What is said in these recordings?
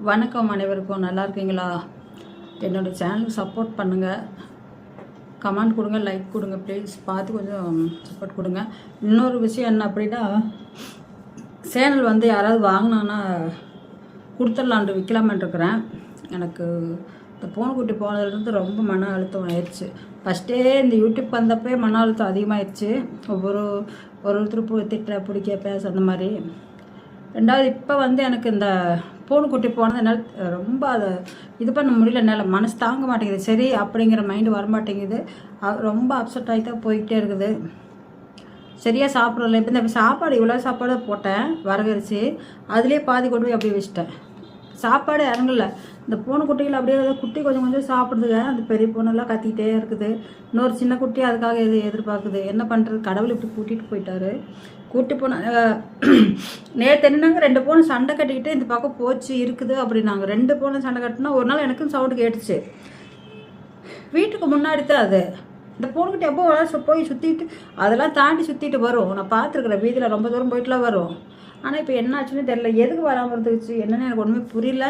வணக்கம் அனைவருக்கும். நல்லா இருக்கீங்களா? என்னோடய சேனலுக்கு சப்போர்ட் பண்ணுங்கள், கமெண்ட் கொடுங்க, லைக் கொடுங்க, ப்ளீஸ் பார்த்து கொஞ்சம் சப்போர்ட் கொடுங்க. இன்னொரு விஷயம் என்ன அப்படின்னா, சேனல் வந்து யாராவது வாங்கினாங்கன்னா கொடுத்துடலான்ட்டு விற்கலாமான் இருக்கிறேன். எனக்கு இந்த பூனைக்குட்டி போனதுலேருந்து ரொம்ப மன அழுத்தம் ஆயிடுச்சு. ஃபஸ்ட்டே இந்த யூடியூப் வந்தப்பே மன அழுத்தம் அதிகமாகிடுச்சு. ஒருத்தர் திட்ட பிடிக்க பேச அந்த மாதிரி. ரெண்டாவது இப்போ வந்து எனக்கு இந்த பூனைக்குட்டி போனது என்னால் ரொம்ப அதை இது பண்ண முடியல. என்னால் மனசு தாங்க மாட்டேங்குது. சரி அப்படிங்கிற மைண்டு வரமாட்டேங்குது. ரொம்ப அப்செட் ஆகி தான் போய்கிட்டே இருக்குது. சரியாக சாப்பிட்றதில்ல. இப்போ இந்த சாப்பாடு இவ்வளோ சாப்பாடு போட்டேன் வரகரிச்சு, அதுலேயே பாதி கொண்டு போய் அப்படியே வச்சிட்டேன். சாப்பாடு இறங்கல. இந்த பூனைக்குட்டிகள் அப்படியே குட்டி கொஞ்சம் கொஞ்சம் சாப்பிடுதுங்க. அந்த பெரிய பூனைலாம் கத்திக்கிட்டே இருக்குது. இன்னொரு சின்ன குட்டி அதுக்காக எதிர்பார்க்குது. என்ன பண்ணுறது? கடவுள் இப்படி கூட்டிகிட்டு போயிட்டாரு. கூட்டி போன நேற்று என்னன்னாங்க, 2 பூனை சண்டை கட்டிக்கிட்டு இந்த பக்கம் போச்சு இருக்குது அப்படின்னாங்க. 2 பூனை சண்டை கட்டினா ஒரு நாள் எனக்கும் சவுண்டு கேட்டுச்சு. வீட்டுக்கு முன்னாடி தான் அது. இந்த பூனைக்குட்டி எப்போ போய் சுற்றிட்டு அதெல்லாம் தாண்டி சுற்றிட்டு வரும். நான் பார்த்துருக்குறேன். வீதியில் ரொம்ப தூரம் போயிட்டுலாம் வரும். ஆனால் இப்போ என்ன ஆச்சுன்னு தெரியல. எதுக்கு வராமல் இருந்துச்சு என்னன்னு எனக்கு ஒன்றுமே புரியல.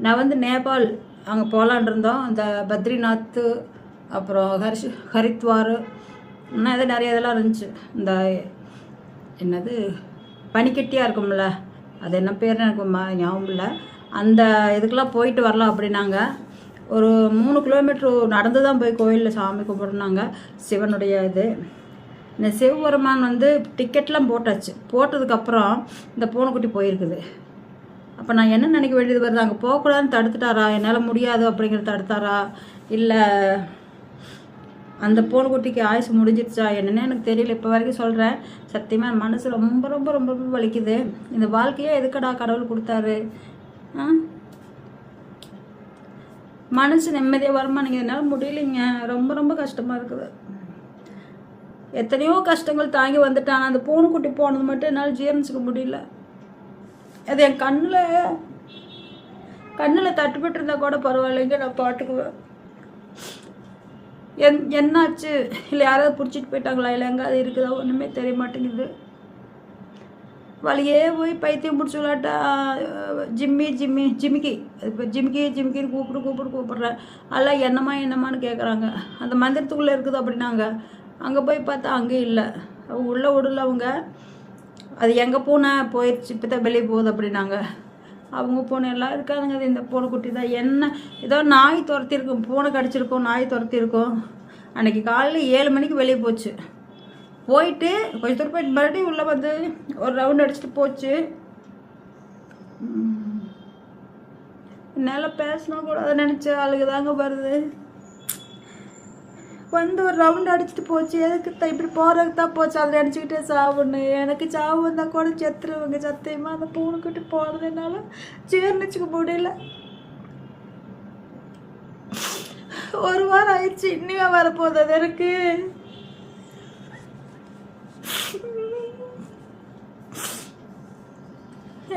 நான் வந்து நேபாள் அங்கே போகலான் இருந்தோம். இந்த பத்ரிநாத், அப்புறம் ஹரித்வார், இன்னும் எதோ நிறைய இதெல்லாம் இருந்துச்சு. இந்த என்னது பனிக்கட்டியாக இருக்கும்ல, அது என்ன பேர் எனக்கு ஞாபகம் இல்லை. அந்த இதுக்கெலாம் போயிட்டு வரலாம் அப்படின்னாங்க. ஒரு 3 கிலோமீட்ரு நடந்து தான் போய் கோயிலில் சாமி கும்பிட்றாங்க. சிவனுடைய இது. இந்த சிவபெருமான் வந்து டிக்கெட்லாம் போட்டாச்சு. போட்டதுக்கப்புறம் இந்த பூனைக்குட்டி போயிருக்குது. அப்போ நான் என்ன நினைக்க வேண்டியது வருது? அங்கே போகக்கூடாதுன்னு தடுத்துட்டாரா? என்னால் முடியாது அப்படிங்கிறத தடுத்தாரா? இல்லை அந்த பூனைக்குட்டிக்கு ஆயுசு முடிஞ்சிருச்சா என்னன்னு எனக்கு தெரியல. இப்போ வரைக்கும் சொல்கிறேன். சத்தியமாக மனசு ரொம்ப ரொம்ப ரொம்ப ரொம்ப வலிக்குது. இந்த வாழ்க்கையே எதுக்கடா கடவுள் கொடுத்தாரு? மனசு நிம்மதியாக வருமானங்க. என்னால் முடியலைங்க. ரொம்ப ரொம்ப கஷ்டமாக இருக்குது. எத்தனையோ கஷ்டங்கள் தாங்கி வந்துட்டான். அந்த பூனைக்குட்டி போனது மட்டும் என்னால் ஜீரணிச்சிக்க முடியல. அது என் கண்ணில் தட்டுப்பட்டு இருந்தால் கூட பரவாயில்லைங்க, நான் பாட்டுக்குவேன். என்னாச்சு? இல்லை யாராவது பிடிச்சிட்டு போயிட்டாங்களா? இல்லை எங்கே அது இருக்குதா? ஒன்றுமே தெரிய மாட்டேங்குது. வழியே போய் பைத்தியம் பிடிச்சி விளாட்டா ஜிமிக்கி இப்போ ஜிமிக்கின்னு கூப்பிட்றேன். எல்லாம் என்னம்மான்னு கேட்குறாங்க. அந்த மந்திரத்துக்குள்ளே இருக்குது அப்படின்னாங்க. அங்கே போய் பார்த்தா அங்கேயும் இல்லை. அவங்க உள்ளே விடல. அவங்க அது எங்கள் பூனை போயிடுச்சு, இப்போ தான் வெளியே போகுது அப்படின்னாங்க. அவங்க பூனை எல்லாம் இருக்காதுங்க. அது இந்த பூனைக்குட்டி தான். என்ன ஏதோ நாய் துரத்திருக்கும், பூனை கடிச்சிருக்கோம், நாய் துரத்திருக்கோம். அன்றைக்கி காலையில் 7 மணிக்கு வெளியே போச்சு. போயிட்டு கொஞ்சம் தூரம் போயிட்டு மறுபடியும் உள்ளே வந்து ஒரு ரவுண்ட் அடிச்சுட்டு போச்சு. என்னால் பேசினா கூட அதை நினச்ச அழுகுதாங்க வருது. வந்து ஒரு ரவுண்ட் அடிச்சுட்டு போச்சு. எதுக்கு தான் இப்படி போகிறதுக்கு தான் போச்சு. அதை நினச்சிக்கிட்டே சாவுன்னு. எனக்கு சாவு வந்தால் கூட செத்துருவாங்க சத்தியமாக. அந்த பூனைக்கிட்டு போகிறதுனால ஜீர்ணிச்சுக்க முடியல. 1 வாரம் ஆயிடுச்சு. இன்னுமே வரப்போகுது அது எனக்கு.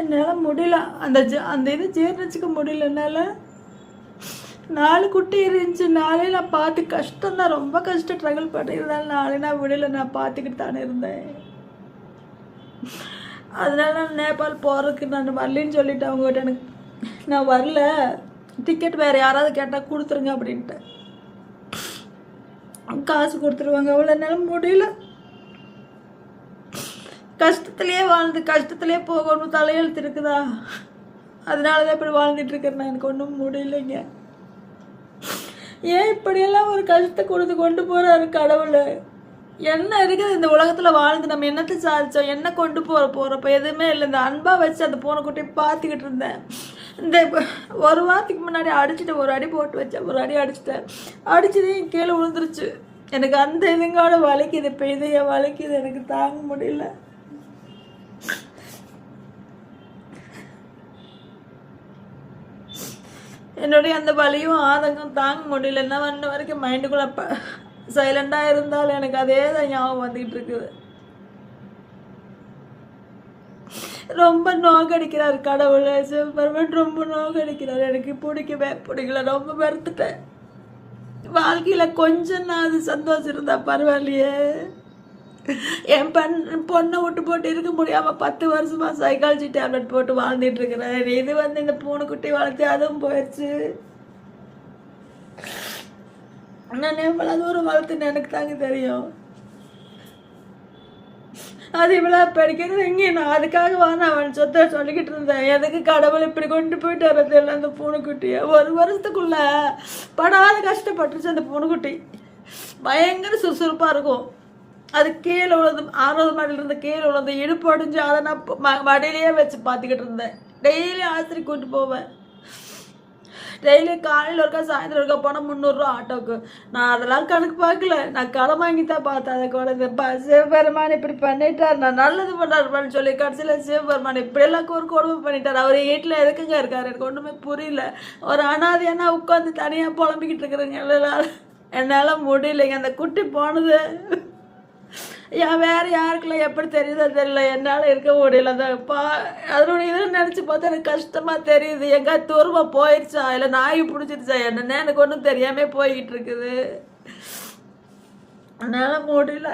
என்னால் முடியல. அந்த இது ஜீர்ணிச்சிக்க முடியல என்னால். 4 குட்டி இருந்துச்சு. 4 நான் பார்த்து கஷ்டம்தான், ரொம்ப கஷ்டம் ட்ரகிள் பண்ணியிருந்தாலும் 4 நான் விடல. நான் பார்த்துக்கிட்டு தானே இருந்தேன். அதனால நான் நேபாள் போகிறதுக்கு நான் வரலன்னு சொல்லிட்டேன் அவங்ககிட்ட. எனக்கு நான் வரல, டிக்கெட் வேறு யாராவது கேட்டால் கொடுத்துருங்க அப்படின்ட்டு. காசு கொடுத்துருவாங்க. அவ்வளோ என்னால் முடியல. கஷ்டத்துலேயே வாழ்ந்து கஷ்டத்துலேயே போகணும் தலையெழுத்து இருக்குதா? அதனால தான் இப்படி வாழ்ந்துட்டு இருக்கேன். எனக்கு ஒன்றும் முடியலைங்க. ஏன் இப்படியெல்லாம் ஒரு கஷ்டத்தை கொடுத்து கொண்டு போகிறாரு கடவுள்? என்ன இருக்குது இந்த உலகத்தில் வாழ்ந்து நம்ம என்னத்தை சாதிச்சோம்? என்ன கொண்டு போகிறப்போ எதுவுமே இல்லை. இந்த அன்பாக வச்சு அந்த பூனைக்குட்டியை பார்த்துக்கிட்டு இருந்தேன். இந்த 1 வாரத்துக்கு முன்னாடி அடிச்சுட்டு ஒரு அடி போட்டு வச்சேன். ஒரு அடி அடிச்சுட்டேன். அடிச்சதையும் கீழே விழுந்துருச்சு. எனக்கு அந்த இதுங்கோட வலிக்குது. இப்போ இதைய வலிக்குது. எனக்கு தாங்க முடியல. என்னுடைய அந்த வலியும் ஆதங்கம் தாங்க முடியலன்னா வந்த வரைக்கும் மைண்டுக்குள்ள சைலண்டாக இருந்தாலும் எனக்கு அதே தான் ஞாபகம் வந்துக்கிட்டு இருக்குது. ரொம்ப நோக்கடிக்கிறார் கடவுள். சிவபெருமான் ரொம்ப நோக்கடிக்கிறார். எனக்கு பிடிக்கல. ரொம்ப வெறுத்துட்டேன். வாழ்க்கையில் கொஞ்சம் நான் அது சந்தோஷம் இருந்தால் பரவாயில்லையே. என் பொண்ணை விட்டு போட்டு இருக்க முடியாமல் 10 வருஷமா சைக்காலஜி டேப்லெட் போட்டு வாழ்ந்துட்டு இருக்கிறேன். இது இந்த பூனைக்குட்டி வளர்த்து அதுவும் போயிடுச்சு. நான் எவ்வளோ தூரம் வளர்த்துன்னு எனக்கு தாங்க தெரியும். அது இவ்வளோ படிக்கிறது இங்கே நான் அதுக்காக வாங்க அவன் சொத்தை சொல்லிக்கிட்டு இருந்தேன். எதுக்கு கடவுள் இப்படி கொண்டு போயிட்டு வர்றது இல்லை அந்த பூனைக்குட்டியை. 1 வருஷத்துக்குள்ள படாத கஷ்டப்பட்டுருச்சு அந்த பூனைக்குட்டி. பயங்கர சுறுசுறுப்பாக இருக்கும். அது கீழே விழுந்து 6வது மாடியிலிருந்து கீழே விழுந்து இடுப்பு அடிஞ்சு அதை நான் மடியிலேயே வச்சு பார்த்துக்கிட்டு இருந்தேன். டெய்லி ஆஸ்திரி கூட்டு போவேன். டெய்லி காலையில் இருக்கா சாயந்தரம் இருக்கா போனால் 300 ரூபா ஆட்டோக்கு. நான் அதெல்லாம் கணக்கு பார்க்கல. நான் கடன் வாங்கி தான் பார்த்தேன். அதை குழந்தை சிவபெருமான் இப்படி பண்ணிட்டார், நான் நல்லது பண்ணாருப்பான்னு சொல்லி கடைசியில் சிவபெருமான் இப்படியெல்லாம் ஒரு கொடுமை பண்ணிட்டார். அவர் வீட்டில் எதுக்குங்க இருக்கார் எனக்கு ஒன்றுமே புரியல. ஒரு அனாதையானா உட்காந்து தனியாக புலம்பிக்கிட்டு இருக்கிறேங்க. என்னால் முடியலைங்க. அந்த குட்டி போனது வேறு யாருக்கெல்லாம் எப்படி தெரியுதோ தெரியல, என்னால் இருக்க முடியல. அந்த அதனுடைய இதை நினச்சி பார்த்தா எனக்கு கஷ்டமாக தெரியுது. எங்கே தூரமாக போயிடுச்சா இல்லை நாய் பிடிச்சிருச்சா என்னன்னு எனக்கு ஒன்றும் தெரியாமல் போய்கிட்டு இருக்குது. என்னால் முடியல.